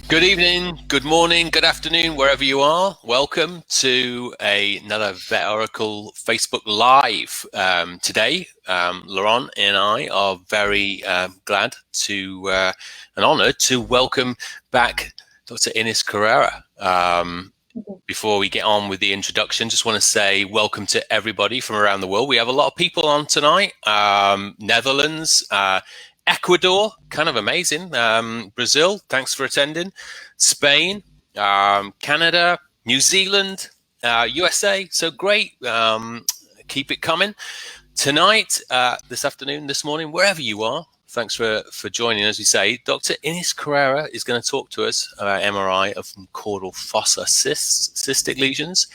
Good evening, good morning, good afternoon, wherever you are. Welcome to another Vet Oracle Facebook Live. Today, Laurent and I are very glad and honoured to welcome back Dr. Ines Carrera. Before we get on with the introduction, just want to say welcome to everybody from around the world. We have a lot of people on tonight. Netherlands, Ecuador, kind of amazing. Brazil, thanks for attending. Spain, Canada, New Zealand, USA. So great. Keep it coming. Tonight, this afternoon, this morning, wherever you are, thanks for joining. As we say, Dr. Ines Carrera is going to talk to us about MRI of caudal fossa cystic lesions.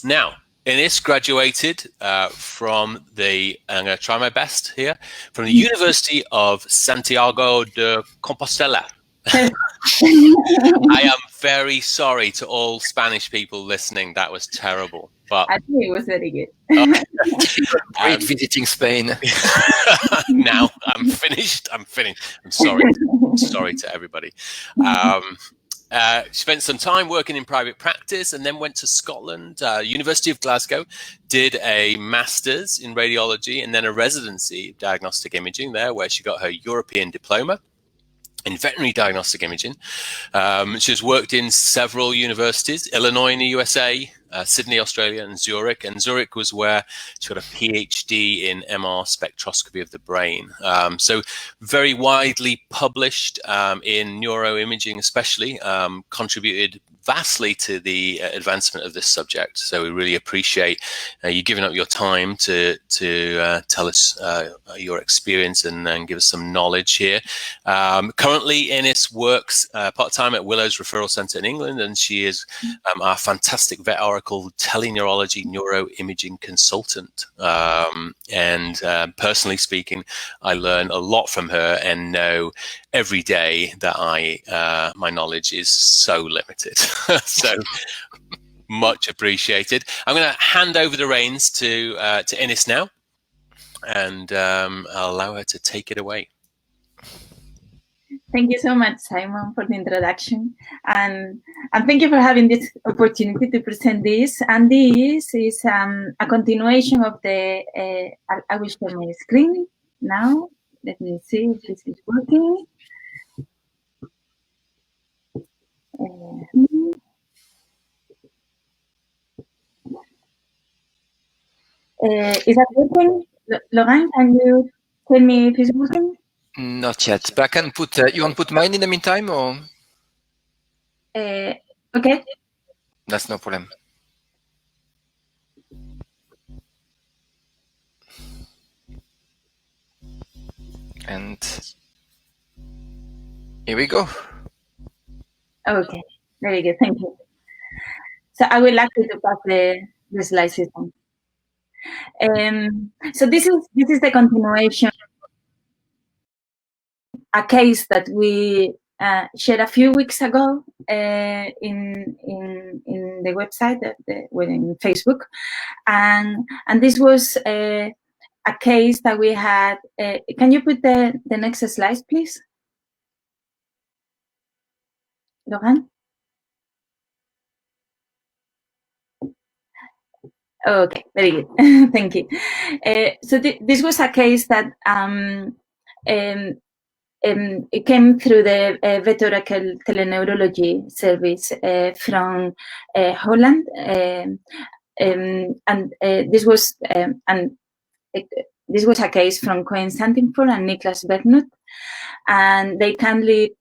Now, Ines graduated from I'm going to try my best here, from the University of Santiago de Compostela. I am very sorry to all Spanish people listening. That was terrible. But I think it was very good. Great visiting Spain. Now I'm finished. I'm sorry. Sorry to everybody. Spent some time working in private practice and then went to Scotland, University of Glasgow, did a master's in radiology and then a residency of diagnostic imaging there, where she got her European diploma in veterinary diagnostic imaging. She has worked in several universities, Illinois in the USA, Sydney, Australia, and Zurich. And Zurich was where she got a PhD in MR spectroscopy of the brain. So very widely published in neuroimaging, especially, contributed vastly to the advancement of this subject. So we really appreciate you giving up your time to tell us your experience and give us some knowledge here. Currently, Ines works part-time at Willow's Referral Centre in England, and she is our fantastic Vet Oracle teleneurology neuroimaging consultant. And personally speaking, I learn a lot from her and know every day that my knowledge is so limited. So much appreciated. I'm going to hand over the reins to Ines now, and I'll allow her to take it away. Thank you so much, Simon, for the introduction, and thank you for having this opportunity to present this. And this is a continuation of the. I will share my screen now. Let me see if this is working. Is that working? Laurent, can you tell me if it's working? Not yet, but I can put. You want to put mine in the meantime, or? Okay. That's no problem. And here we go. Okay, very good. Thank you. So I would like to pass the slide system. So this is the continuation. A case that we shared a few weeks ago in the website, in Facebook, and this was a case that we had. Can you put the next slide, please, Laurent? Okay, very good. Thank you. So this was a case that it came through the Vet Oracle teleneurology service from Holland, and this was a case from Cohen Santingford and Niklas Bernut, and they kindly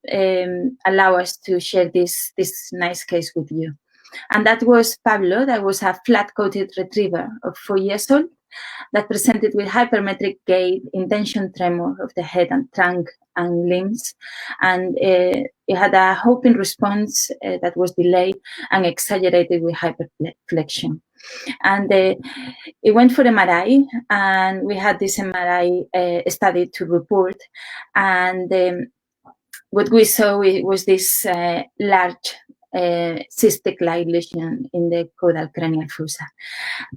allow us to share this nice case with you. And that was Pablo. That was a flat-coated retriever of 4 years old that presented with hypermetric gait, intention tremor of the head and trunk and limbs, and it had a hoping response that was delayed and exaggerated with hyperflexion. And it went for MRI, and we had this MRI study to report, and what we saw was this large Cyst-Like lesion in the caudal cranial fossa.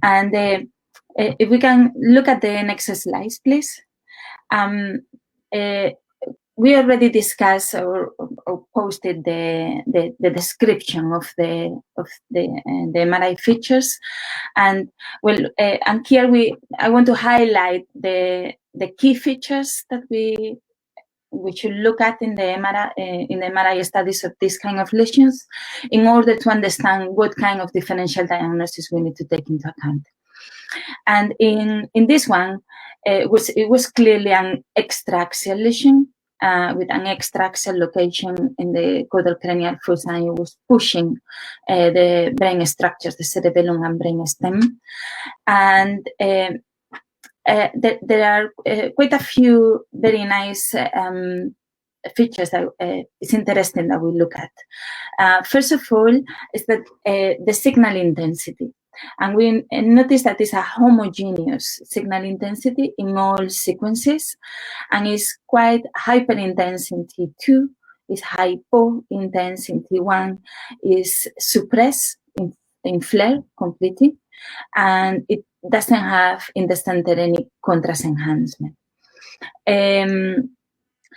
And if we can look at the next slides, please. we already discussed or posted the description of the MRI features, and and here I want to highlight the key features that we should look at in the MRI studies of this kind of lesions, in order to understand what kind of differential diagnosis we need to take into account. And in this one, it was clearly an extra-axial lesion with an extra-axial location in the caudal cranial fossa, and it was pushing the brain structures, the cerebellum and brain stem. And there are quite a few very nice features that it's interesting that we look at. First of all, is that the signal intensity. And we notice that it's a homogeneous signal intensity in all sequences, and it's quite hyper-intense in T2, is hypo-intense in T1, is suppressed in flare completely, and it doesn't have in the center any contrast enhancement.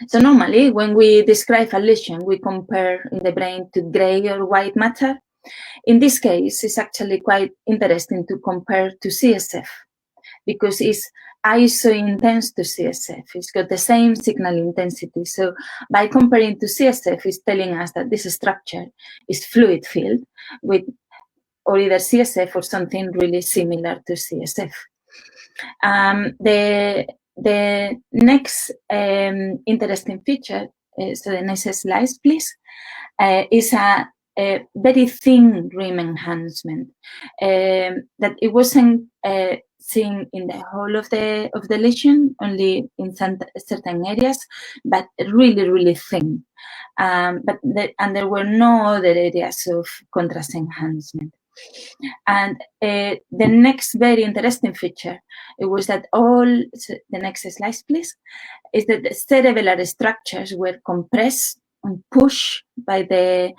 So normally, when we describe a lesion, we compare in the brain to gray or white matter. In this case, it's actually quite interesting to compare to CSF, because it's iso-intense to CSF. It's got the same signal intensity. So by comparing to CSF, it's telling us that this structure is fluid filled with or either CSF or something really similar to CSF. The next interesting feature, so the next slide, please, is a very thin rim enhancement that it wasn't seen in the whole of the lesion, only in certain areas, but really, really thin. And there were no other areas of contrast enhancement. And the next very interesting feature, it was that the next slide, please, is that the cerebellar structures were compressed and pushed by this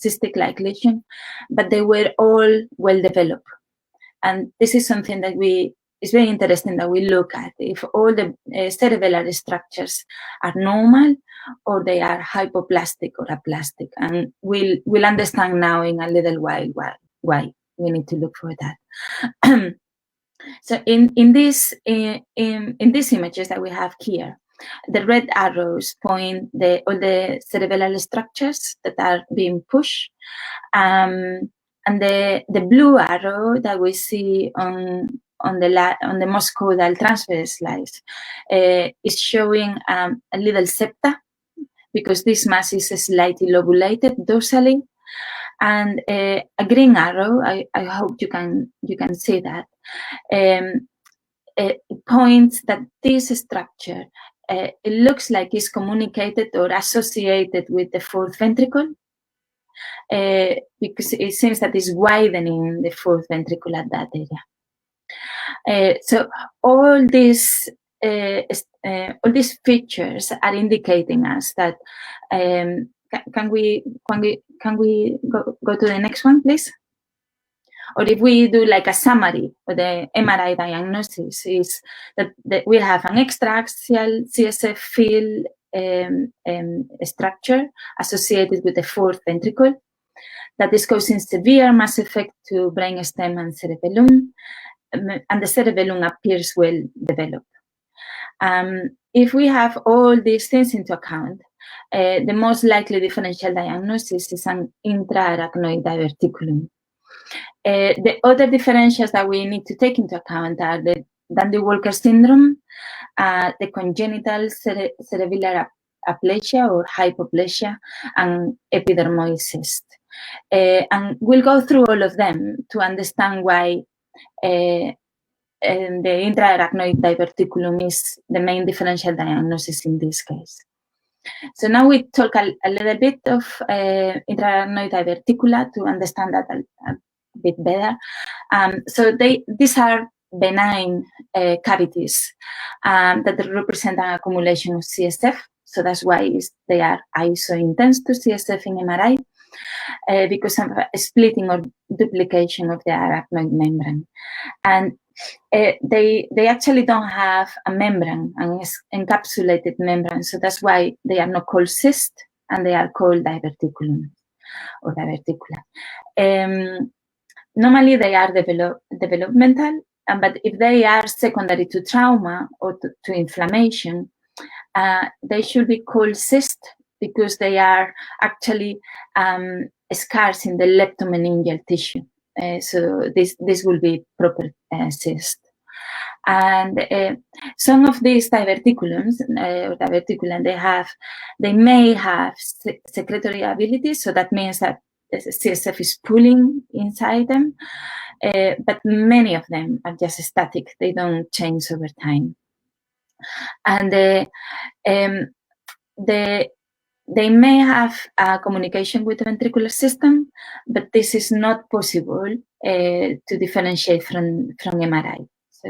cystic-like lesion, but they were all well developed. And this is something that it's very interesting that we look at, if all the cerebellar structures are normal or they are hypoplastic or aplastic. And we'll understand now in a little while why we need to look for that. So in these images that we have here, the red arrows point all the cerebellar structures that are being pushed, and the blue arrow that we see on the most caudal transverse slice is showing a little septa, because this mass is slightly lobulated dorsally, and a green arrow. I hope you can see that. It points that this structure, it looks like it's communicated or associated with the fourth ventricle, because it seems that it's widening the fourth ventricle at that area. So all these features are indicating us that. Can we go to the next one, please? Or if we do like a summary of the MRI diagnosis, is that we have an extra-axial CSF field structure associated with the fourth ventricle that is causing severe mass effect to brainstem and cerebellum, and the cerebellum appears well developed. If we have all these things into account, the most likely differential diagnosis is an intra-arachnoid diverticulum. The other differentials that we need to take into account are the Dandy-Walker syndrome, the congenital cerebellar aplasia or hypoplasia, and epidermoid cyst. And we'll go through all of them to understand why the intra-arachnoid diverticulum is the main differential diagnosis in this case. So now we talk a little bit of intra-arachnoid diverticula to understand that a bit better. So these are benign cavities that represent an accumulation of CSF. So that's why they are iso-intense to CSF in MRI, because of a splitting or duplication of the arachnoid membrane. And they actually don't have a membrane, an encapsulated membrane, so that's why they are not called cysts, and they are called diverticulum or diverticula. Normally they are developmental, but if they are secondary to trauma or to inflammation, they should be called cysts because they are actually scars in the leptomeningeal tissue. So this will be proper cyst. And some of these diverticulums, they may have secretory abilities, so that means that CSF is pulling inside them, but many of them are just static, they don't change over time. And they may have communication with the ventricular system, but this is not possible to differentiate from MRI. So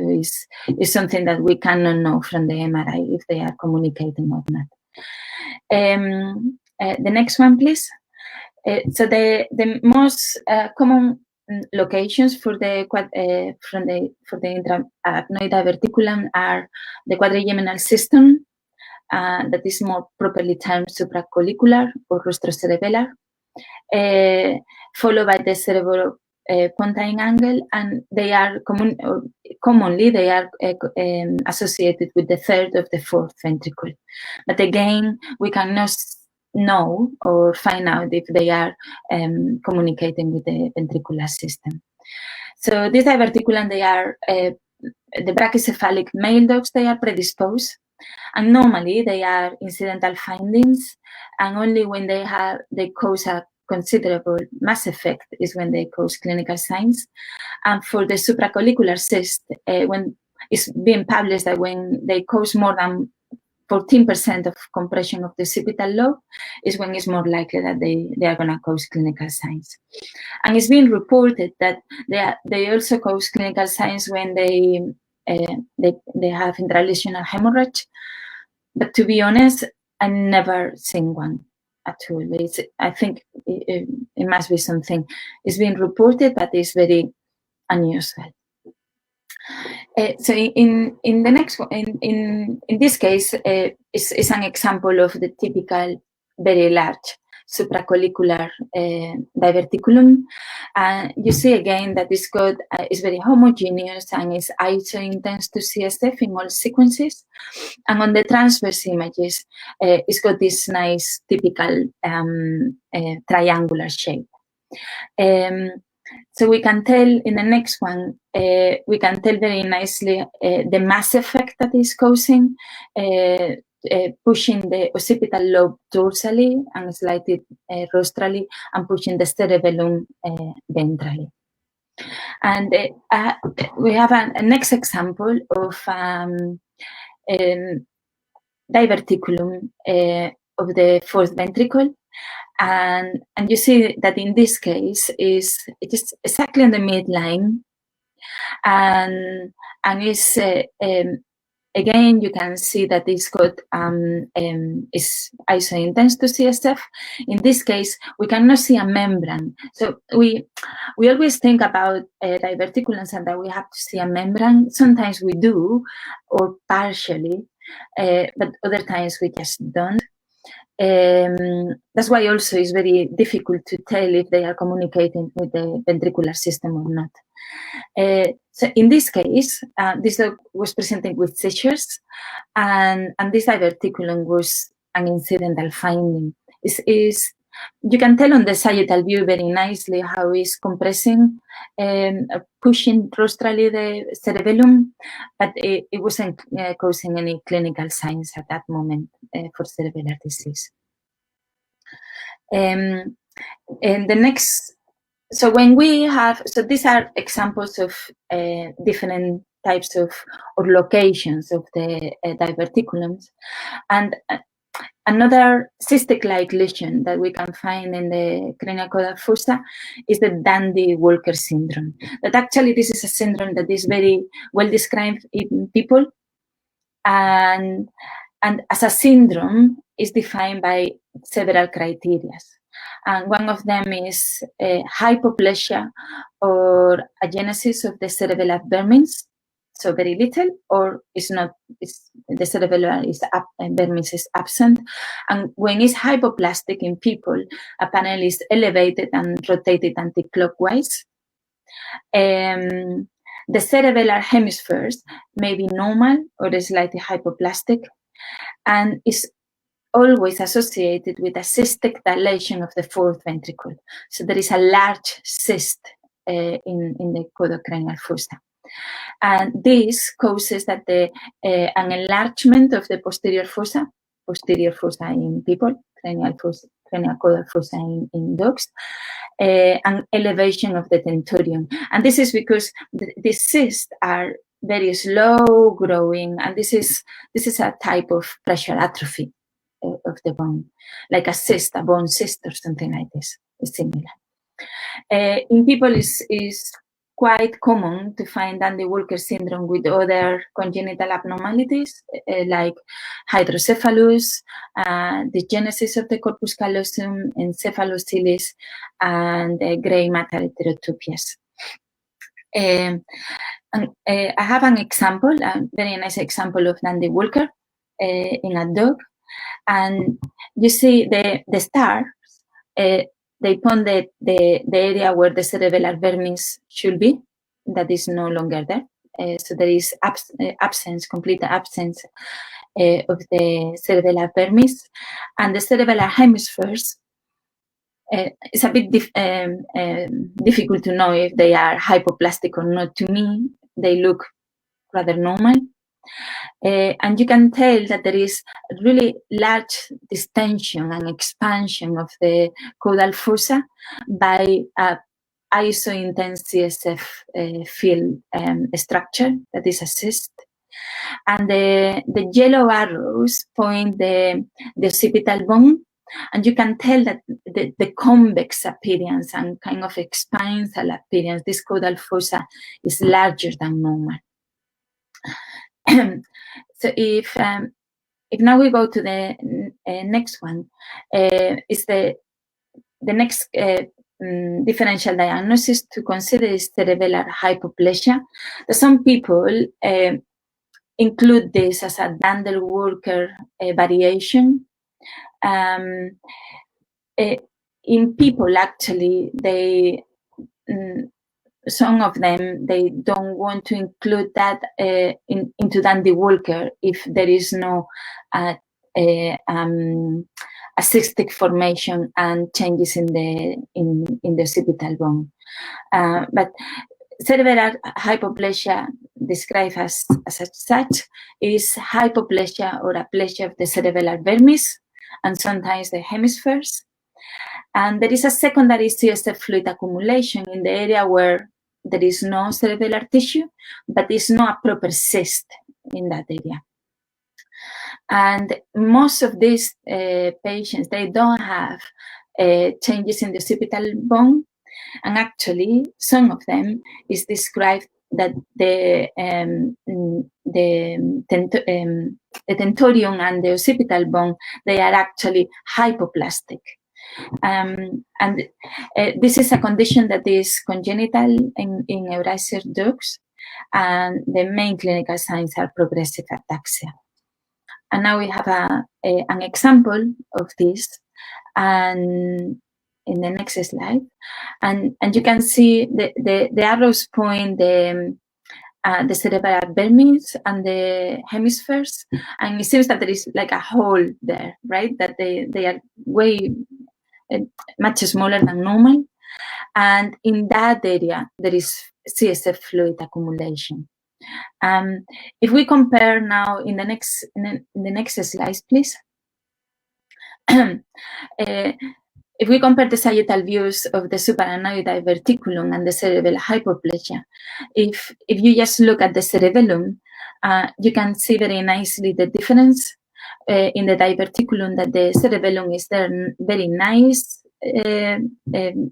it's something that we cannot know from the MRI if they are communicating or not. The next one, please. So the most common locations for the intra-arachnoid diverticulum are the quadrigeminal system, that is more properly termed supracollicular or rostrocerebellar, followed by the cerebropontine angle, and they are commonly they are associated with the third of the fourth ventricle. But again, we cannot know or find out if they are communicating with the ventricular system. So these diverticulum, they are the brachycephalic male dogs, they are predisposed. And normally they are incidental findings, and only when they cause a considerable mass effect is when they cause clinical signs. And for the supracollicular cyst, when it's being published that when they cause more than 14% of compression of the occipital lobe is when it's more likely that they are going to cause clinical signs. And it's been reported that they also cause clinical signs when they have intralesional hemorrhage, but to be honest, I've never seen one at all. I think it must be something. It's been reported, but it's very unusual. So in the next one, in this case, is an example of the typical very large supracollicular diverticulum. You see again that it's got is very homogeneous and is iso-intense to CSF in all sequences. And on the transverse images, it's got this nice typical triangular shape. So we can tell in the next one, we can tell very nicely the mass effect that is causing, pushing the occipital lobe dorsally and slightly rostrally, and pushing the cerebellum ventrally. And we have a next example of diverticulum of the fourth ventricle. And you see that in this case it is exactly in the midline, and is again you can see that it's got is iso-intense to CSF. In this case, we cannot see a membrane, so we always think about diverticulums and that we have to see a membrane. Sometimes we do, or partially, but other times we just don't. That's why also it's very difficult to tell if they are communicating with the ventricular system or not. So in this case, this dog was presenting with seizures, and this diverticulum was an incidental finding. You can tell on the sagittal view very nicely how it's compressing, pushing rostrally the cerebellum, but it wasn't causing any clinical signs at that moment for cerebellar disease. And the next, so when we have, so these are examples of different types of or locations of the diverticulums, and another cystic-like lesion that we can find in the cranial caudal fossa is the Dandy-Walker syndrome. That actually this is a syndrome that is very well described in people, and as a syndrome is defined by several criteria. And one of them is hypoplasia or agenesis of the cerebellar vermins. so very little, or the cerebellar vermis is absent. And when it's hypoplastic in people, apparently it's elevated and rotated anti-clockwise. The cerebellar hemispheres may be normal or slightly hypoplastic, and is always associated with a cystic dilation of the fourth ventricle. So there is a large cyst in the caudocranial fossa. And this causes that an enlargement of the posterior fossa in people, cranial caudal fossa in dogs, an elevation of the tentorium. And this is because the cysts are very slow growing, and this is a type of pressure atrophy of the bone, like a cyst, a bone cyst or something like this. It's similar. In people, is quite common to find Dandy-Walker syndrome with other congenital abnormalities like hydrocephalus, the genesis of the corpus callosum, encephalocele, and gray matter heterotopias. I have an example, a very nice example of Dandy-Walker in a dog. And you see the stars, they point the area where the cerebellar vermis should be, that is no longer there. So there is complete absence of the cerebellar vermis. And the cerebellar hemispheres, it's a bit difficult to know if they are hypoplastic or not. To me, they look rather normal. And you can tell that there is really large distension and expansion of the caudal fossa by iso-intense CSF field structure that is a cyst. And the yellow arrows point the occipital bone, and you can tell that the convex appearance and kind of expansal appearance, this caudal fossa is larger than normal. So if now we go to the next one, is the next differential diagnosis to consider is cerebellar hypoplasia. Some people include this as a Dandy-Walker variation. In people, actually, some of them, they don't want to include that into Dandy-Walker if there is no a cystic formation and changes in the occipital bone. But cerebellar hypoplasia, described as such, is hypoplasia or aplasia of the cerebellar vermis and sometimes the hemispheres. And there is a secondary CSF fluid accumulation in the area where there is no cerebellar tissue, but there is no a proper cyst in that area. And most of these patients, they don't have changes in the occipital bone. And actually, some of them is described that the tentorium and the occipital bone, they are actually hypoplastic. And this is a condition that is congenital in Eurasian dogs, and the main clinical signs are progressive ataxia. And now we have an example of this, and in the next slide, and you can see the arrows point the cerebellar vermis and the hemispheres, and it seems that there is like a hole there, right? That they are way much smaller than normal, and in that area there is CSF fluid accumulation. If we compare now in the next slide, please. If we compare the sagittal views of the subarachnoid diverticulum and the cerebellar hypoplasia, if you just look at the cerebellum, you can see very nicely the difference in the diverticulum, that the cerebellum is there very nice,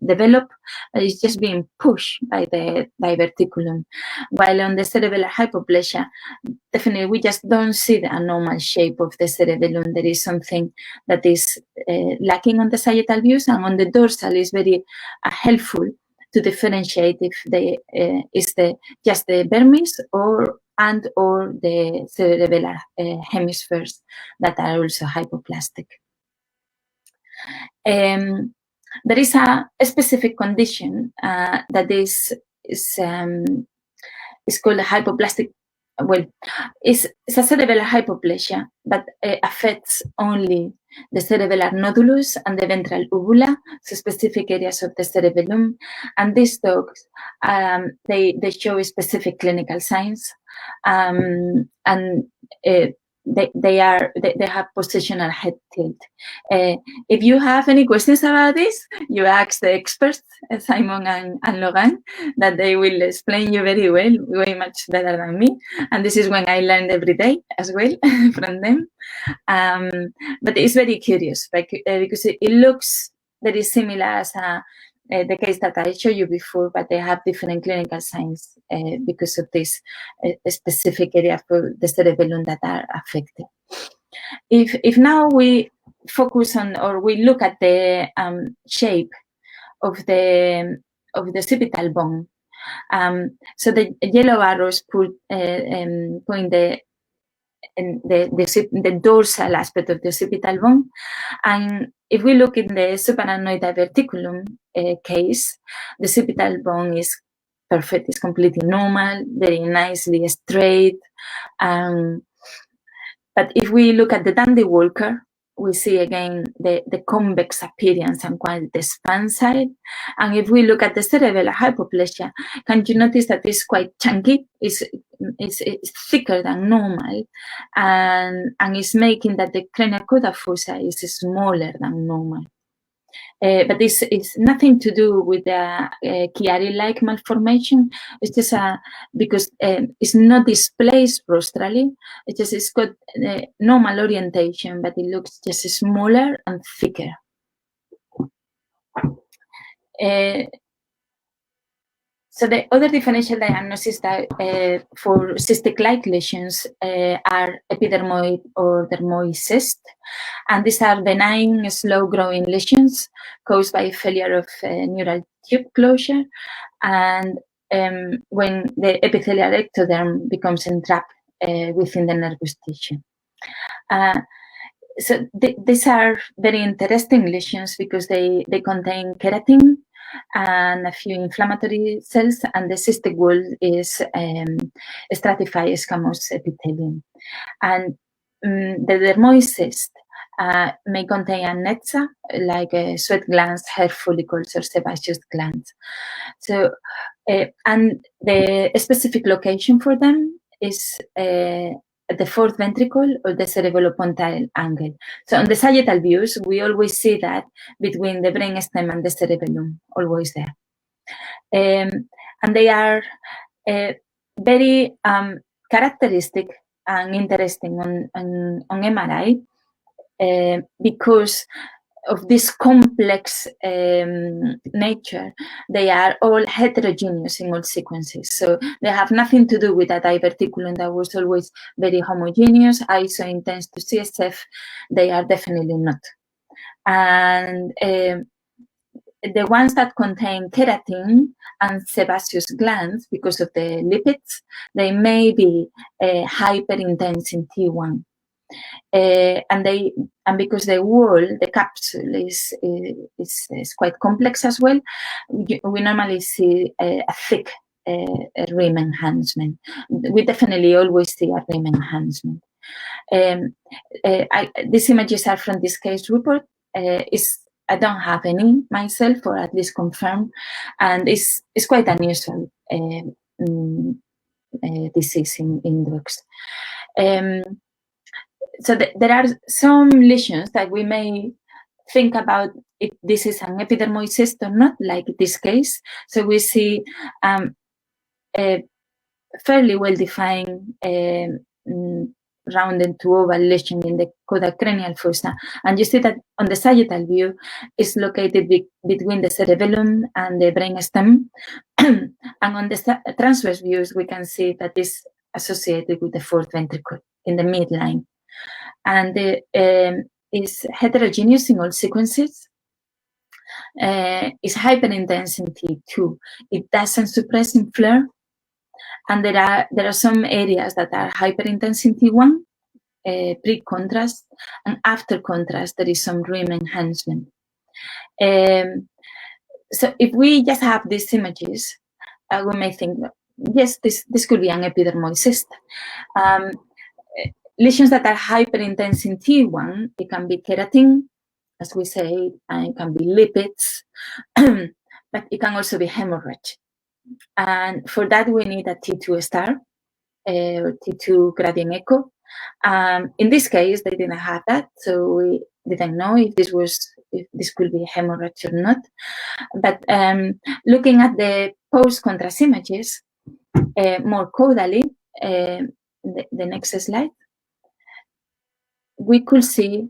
developed, it's just being pushed by the diverticulum. While on the cerebellar hypoplasia, definitely we just don't see the abnormal shape of the cerebellum. There is something that is lacking on the sagittal views, and on the dorsal is very helpful to differentiate if is just the vermis or and or the cerebellar hemispheres that are also hypoplastic. There is a specific condition that is called a hypoplastic. Well, it's a cerebellar hypoplasia, but affects only the cerebellar nodulus and the ventral uvula, so specific areas of the cerebellum. And these dogs, they show specific clinical signs, and they have positional head tilt. If you have any questions about this, you ask the experts, Simon and Logan, that they will explain you very well, way much better than me. And this is when I learned every day as well from them. But it's very curious, because it looks very similar as the case that I showed you before, but they have different clinical signs because of this specific area for the cerebellum that are affected. If now we focus on, or we look at the shape of the occipital bone, so the yellow arrows point the dorsal aspect of the occipital bone, and if we look in the subarachnoid diverticulum case, the occipital bone is perfect, it's completely normal, very nicely straight. But if we look at the dandy walker, we see again the convex appearance and quite the span side. And if we look at the cerebellar hypoplasia, can you notice that it's quite chunky? It's thicker than normal, and it's making that the cranial caudal fossa is smaller than normal. But it's nothing to do with the Chiari-like malformation. It's just because it's not displaced rostrally. It's got normal orientation, but it looks just smaller and thicker. So the other differential diagnosis that for cystic-like lesions are epidermoid or dermoid cysts, and these are benign, slow-growing lesions caused by failure of neural tube closure, and when the epithelial ectoderm becomes entrapped within the nervous tissue. So these are very interesting lesions because they contain keratin and a few inflammatory cells, and the cystic wall is stratified squamous epithelium. And the dermoid cyst may contain a netza, like sweat glands, hair follicles, or sebaceous glands. So, and the specific location for them is at the fourth ventricle or the cerebellopontine angle. So on the sagittal views, we always see that between the brainstem and the cerebellum, always there. And they are very characteristic and interesting on MRI because of this complex nature. They are all heterogeneous in all sequences. So they have nothing to do with a diverticulum that was always very homogeneous, ISO intense to CSF. They are definitely not. And the ones that contain keratin and sebaceous glands, because of the lipids, they may be hyperintense in T1. And because the wall, the capsule is quite complex as well, we normally see a thick rim enhancement. We definitely always see a rim enhancement. These images are from this case report. I don't have any myself, or at least confirmed, and it's quite unusual disease in dogs. So there are some lesions that we may think about if this is an epidermoid cyst or not, like this case. So we see a fairly well-defined rounded to oval lesion in the caudal cranial fossa. And you see that on the sagittal view is located between the cerebellum and the brainstem. And on the transverse views, we can see that is associated with the fourth ventricle in the midline. And is heterogeneous in all sequences. Is hyperintense in T2. It doesn't suppress in FLAIR. And there are some areas that are hyperintense in T1, pre-contrast, and after contrast, there is some rim enhancement. So if we just have these images, we may think, yes, this could be an epidermoid cyst. Lesions that are hyperintense in T1, it can be keratin, as we say, and it can be lipids, but it can also be hemorrhage. And for that, we need a T2 star, or T2 gradient echo. In this case, they didn't have that, so we didn't know if this could be hemorrhage or not. But looking at the post-contrast images, more caudally, the next slide, we could see,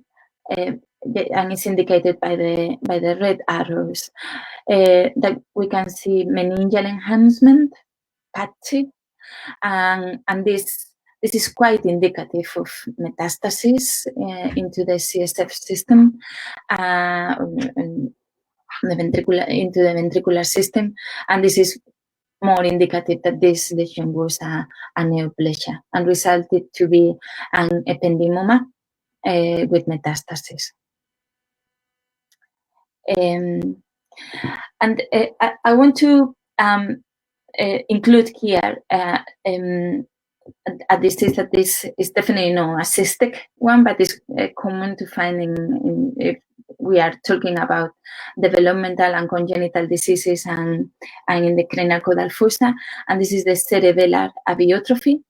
and it's indicated by the red arrows, that we can see meningeal enhancement, patchy, and this is quite indicative of metastasis into the CSF system, into the ventricular system, and this is more indicative that this lesion was a neoplasia and resulted to be an ependymoma with metastasis. And I want to include here a disease that this is definitely not a cystic one, but it's common to find if we are talking about developmental and congenital diseases and in the cranial caudal fossa, and this is the cerebellar abiotrophy.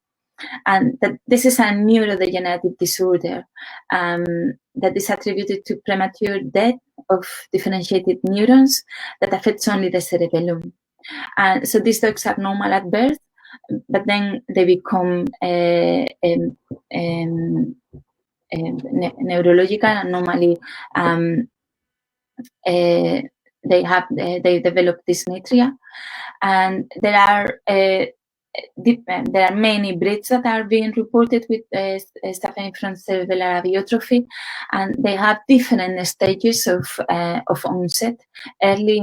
And that this is a neurodegenerative disorder that is attributed to premature death of differentiated neurons that affects only the cerebellum. And so these dogs are normal at birth, but then they become neurological and normally they develop dysmetria, and there are many breeds that are being reported with suffering from cerebellar abiotrophy, and they have different stages of onset: early,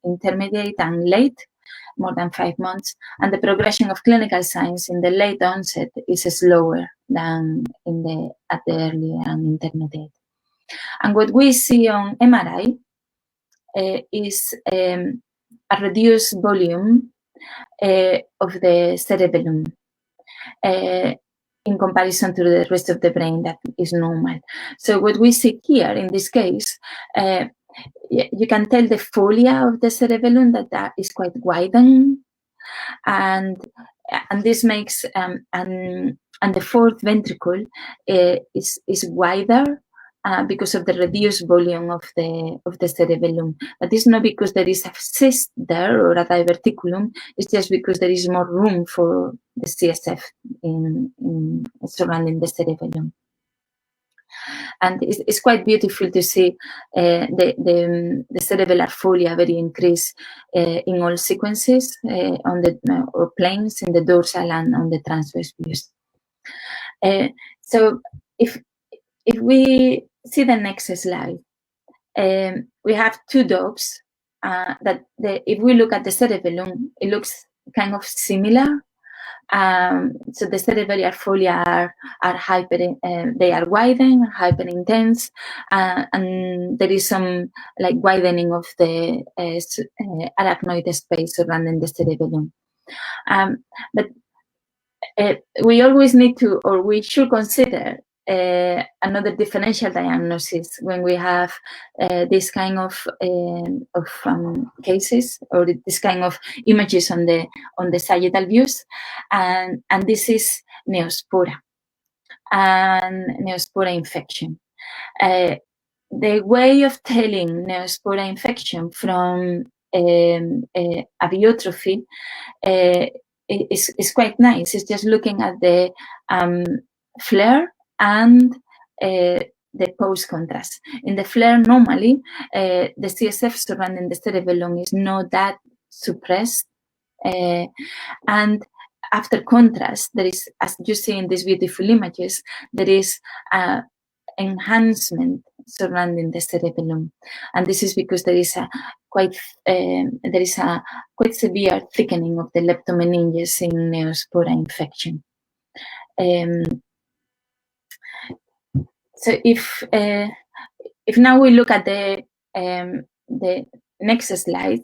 intermediate, and late, more than 5 months. And the progression of clinical signs in the late onset is slower than at the early and intermediate. And what we see on MRI is a reduced volume of the cerebellum in comparison to the rest of the brain that is normal. So what we see here in this case, you can tell the folia of the cerebellum that is quite widened, and this makes and the fourth ventricle is wider because of the reduced volume of the cerebellum. But it's not because there is a cyst there or a diverticulum, it's just because there is more room for the CSF in surrounding the cerebellum. And it's quite beautiful to see the cerebellar folia very increased in all sequences on the or planes in the dorsal and on the transverse views. So if we see the next slide, we have two dogs that if we look at the cerebellum, it looks kind of similar. So the cerebellar folia are they are widened, hyper intense, and there is some like widening of the arachnoid space surrounding the cerebellum. But we always need to, or we should consider another differential diagnosis when we have this kind of cases or this kind of images on the sagittal views, and this is neospora and neospora infection. The way of telling neospora infection from abiotrophy is quite nice. It's just looking at the flare and the post-contrast. In the flare, normally, the CSF surrounding the cerebellum is not that suppressed. And after contrast, there is, as you see in these beautiful images, there is enhancement surrounding the cerebellum, and this is because there is a quite severe thickening of the leptomeninges in Neospora infection. So if now we look at the next slide,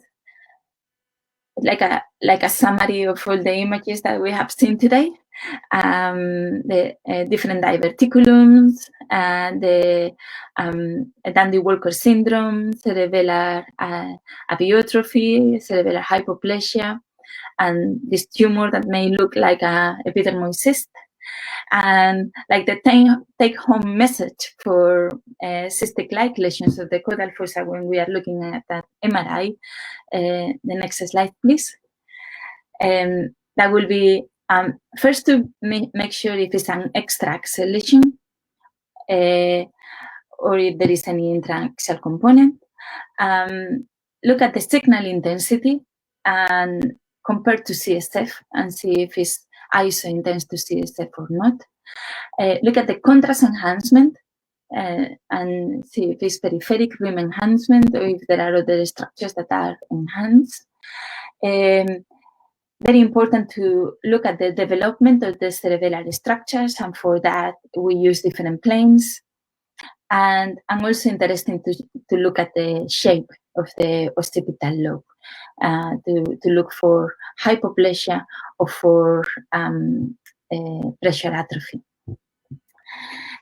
like a summary of all the images that we have seen today, the different diverticulums, the Dandy-Walker syndrome, cerebellar abiotrophy, cerebellar hypoplasia, and this tumor that may look like a epidermoid cyst. And like the take-home message for cystic-like lesions of the caudal fossa when we are looking at that MRI, the next slide, please. That will be first to make sure if it's an extra-axial lesion or if there is any intra-axial component. Look at the signal intensity and compare to CSF and see if it's iso-intense to CSF or not. Look at the contrast enhancement and see if it's peripheric rim enhancement or if there are other structures that are enhanced. Very important to look at the development of the cerebellar structures, and for that we use different planes. And I'm also interested to look at the shape of the occipital lobe, to look for hypoplasia or for pressure atrophy.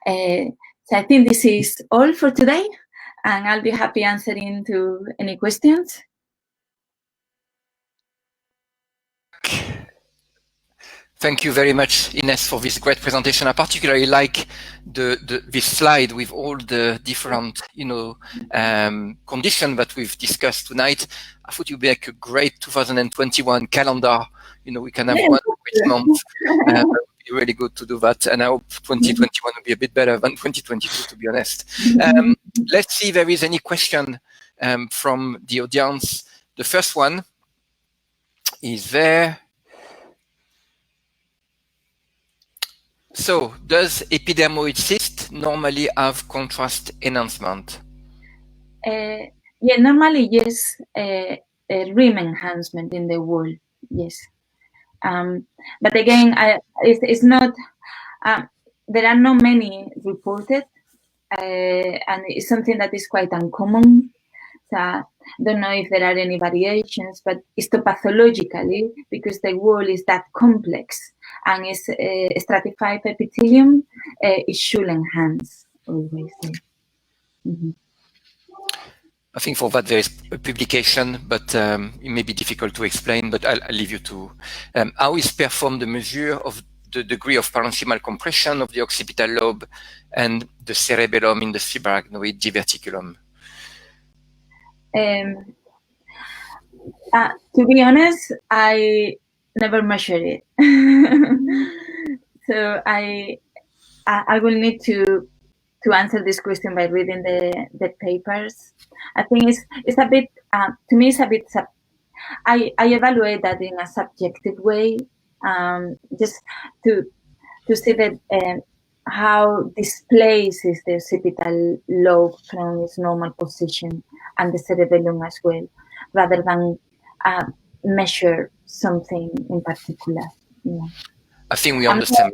So I think this is all for today, and I'll be happy answering to any questions. Thank you very much, Ines, for this great presentation. I particularly like this slide with all the different, conditions that we've discussed tonight. I thought it would be like a great 2021 calendar. We can have one each month. It would be really good to do that. And I hope 2021 will be a bit better than 2022, to be honest. Let's see if there is any question from the audience. The first one is there. So, does epidermoid cyst normally have contrast enhancement? Yeah, normally yes, rim enhancement in the wall, yes. But again, it's not. There are not many reported, and it's something that is quite uncommon. So I don't know if there are any variations, but histopathologically, because the wall is that complex and it's stratified epithelium, it should enhance always. I think for that there is a publication, but it may be difficult to explain, but I'll leave you to. How is performed the measure of the degree of parenchymal compression of the occipital lobe and the cerebellum in the subarachnoid diverticulum? To be honest, I never measure it. So I will need to answer this question by reading the papers. I think it's a bit, to me, it's a bit, I evaluate that in a subjective way, just to see that how displaces the occipital lobe from its normal position and the cerebellum as well, rather than measure something in particular. Yeah. I think we understand.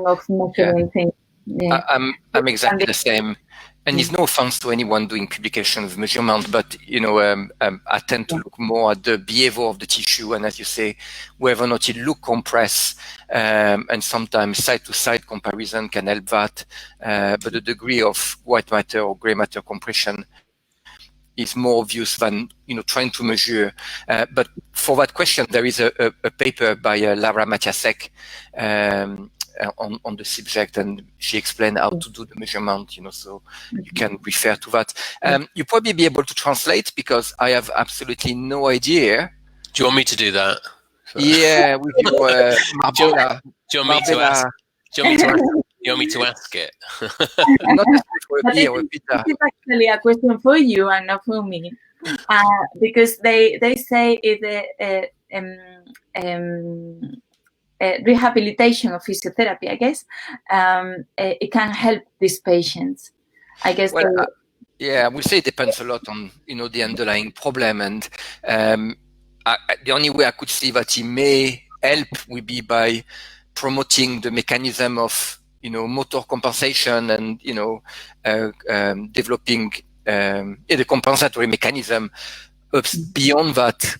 Of measuring things. Yeah. I'm exactly the same. And it's no offense to anyone doing publication of measurement, but I tend to look more at the behavior of the tissue, and as you say, whether or not it look compressed, and sometimes side-to-side comparison can help that. But the degree of white matter or gray matter compression is more obvious than trying to measure. But for that question, there is a paper by Lara Matiasek on the subject, and she explained how to do the measurement, so you can refer to that. You'll probably be able to translate because I have absolutely no idea. Do you want me to do that? Yeah, with your Marbella. Do you want me to ask it? Not for a beer or a pizza. It's actually a question for you and not for me, because they say it rehabilitation of physiotherapy, I guess, it can help these patients. I guess. Well, yeah, I would say it depends a lot on the underlying problem, and the only way I could see that he may help would be by promoting the mechanism of motor compensation and developing the compensatory mechanism. Beyond that,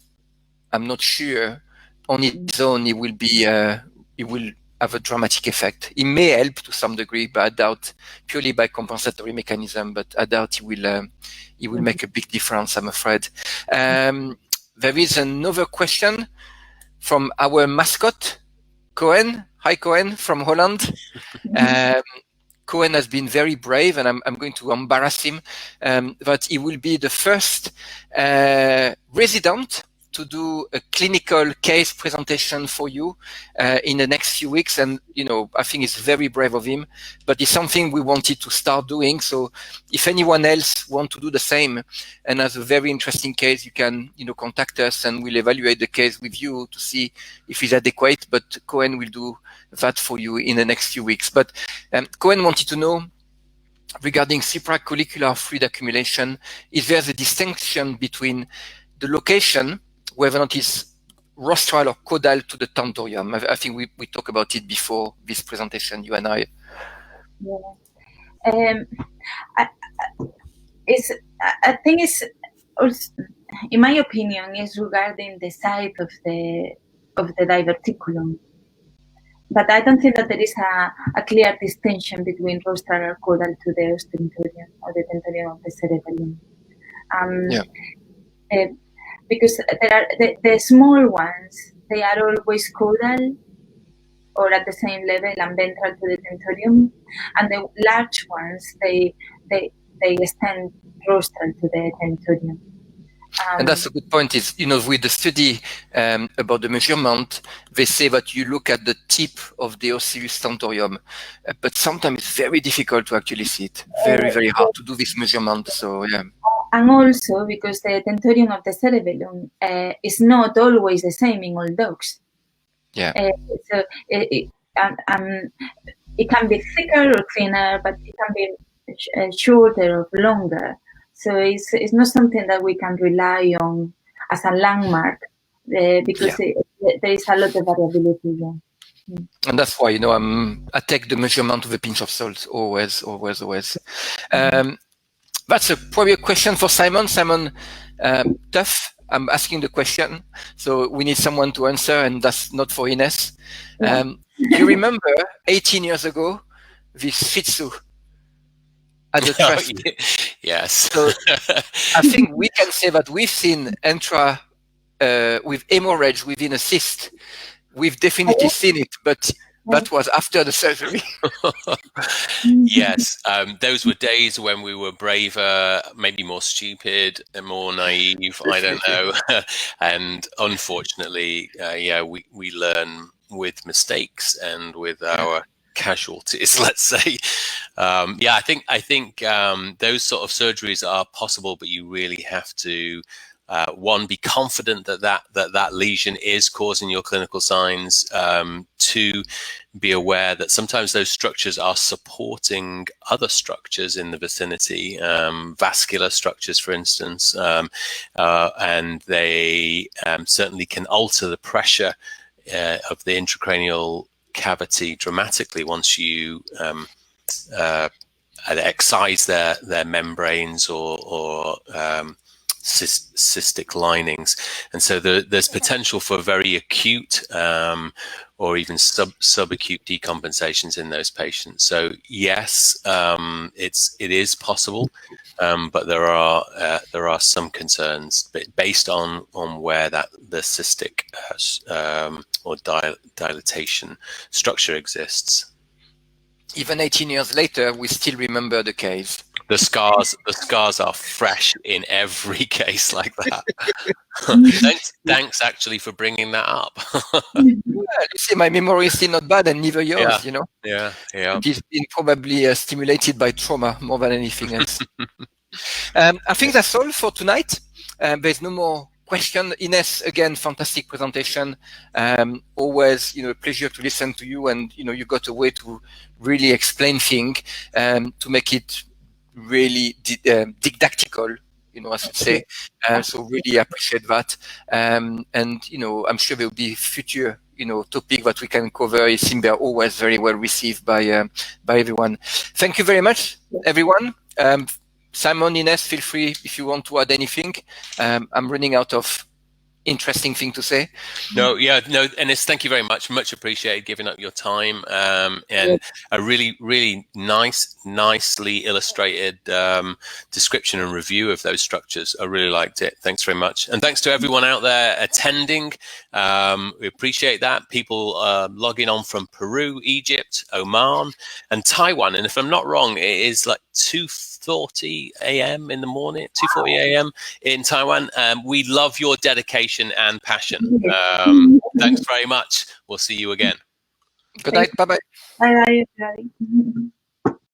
I'm not sure. On its own, it will have a dramatic effect. It may help to some degree, but I doubt purely by compensatory mechanism. But I doubt it will make a big difference, I'm afraid. There is another question from our mascot, Cohen. Hi, Cohen from Holland. Cohen has been very brave, and I'm going to embarrass him, that he will be the first resident to do a clinical case presentation for you in the next few weeks. And, I think it's very brave of him, but it's something we wanted to start doing. So if anyone else wants to do the same and has a very interesting case, you can, contact us and we'll evaluate the case with you to see if it's adequate. But Cohen will do that for you in the next few weeks. But Cohen wanted to know, regarding supracollicular fluid accumulation, is there a distinction between the location, whether or not it's rostral or caudal to the tentorium? I think we talked about it before this presentation, you and I. Yeah. I think it's also, in my opinion, is regarding the site of the diverticulum. But I don't think that there is a clear distinction between rostral or caudal to the ostentorium or the tentorium of the cerebellum. Because there are the small ones, they are always caudal or at the same level and ventral to the tentorium, and the large ones they extend rostral to the tentorium. And that's a good point. Is with the study about the measurement, they say that you look at the tip of the osseous tentorium, but sometimes it's very difficult to actually see it. Very, very hard to do this measurement. So yeah. And also because the tentorium of the cerebellum is not always the same in all dogs. Yeah. So it can be thicker or thinner, but it can be shorter or longer. So it's not something that we can rely on as a landmark because there is a lot of variability there. And that's why I take the measurement with a pinch of salt always. That's probably a question for Simon. Simon, tough. I'm asking the question, so we need someone to answer, and that's not for Ines. Do you remember 18 years ago this Shih Tzu at the trust? Yes. So I think we can say that we've seen with hemorrhage within a cyst. We've definitely seen it, but that was after the surgery. Yes, those were days when we were braver, maybe more stupid and more naive. I don't know. And unfortunately, we learn with mistakes and with our casualties, let's say. I think those sort of surgeries are possible, but you really have to one, be confident that lesion is causing your clinical signs. Two, be aware that sometimes those structures are supporting other structures in the vicinity, vascular structures, for instance, and they certainly can alter the pressure of the intracranial cavity dramatically once you excise their membranes or cystic linings. And so there's potential for very acute or even subacute decompensations in those patients. So yes, it is possible, but there are some concerns based on where the cystic or dilatation structure exists. Even 18 years later, we still remember the case. The scars are fresh in every case like that. Thanks actually for bringing that up. You see, my memory is still not bad, and neither yours, Yeah. It's been probably stimulated by trauma more than anything else. I think that's all for tonight. There's no more question. Ines, again, fantastic presentation. Always, a pleasure to listen to you, and you got a way to really explain things to make it really didactical, I should say. So really appreciate that. And, I'm sure there will be future, topic that we can cover. It seems they're always very well received by everyone. Thank you very much, everyone. Simon, Ines, feel free if you want to add anything. I'm running out of interesting thing to say. No, Ines, thank you very much. Much appreciated giving up your time, and a really, really nicely illustrated description and review of those structures. I really liked it. Thanks very much. And thanks to everyone out there attending. We appreciate that. People logging on from Peru, Egypt, Oman, and Taiwan. And if I'm not wrong, it is like 2:40 a.m. in the morning, 2:40 a.m. in Taiwan. We love your dedication and passion. Thanks very much. We'll see you again. Good night. Bye-bye. Bye-bye, everybody.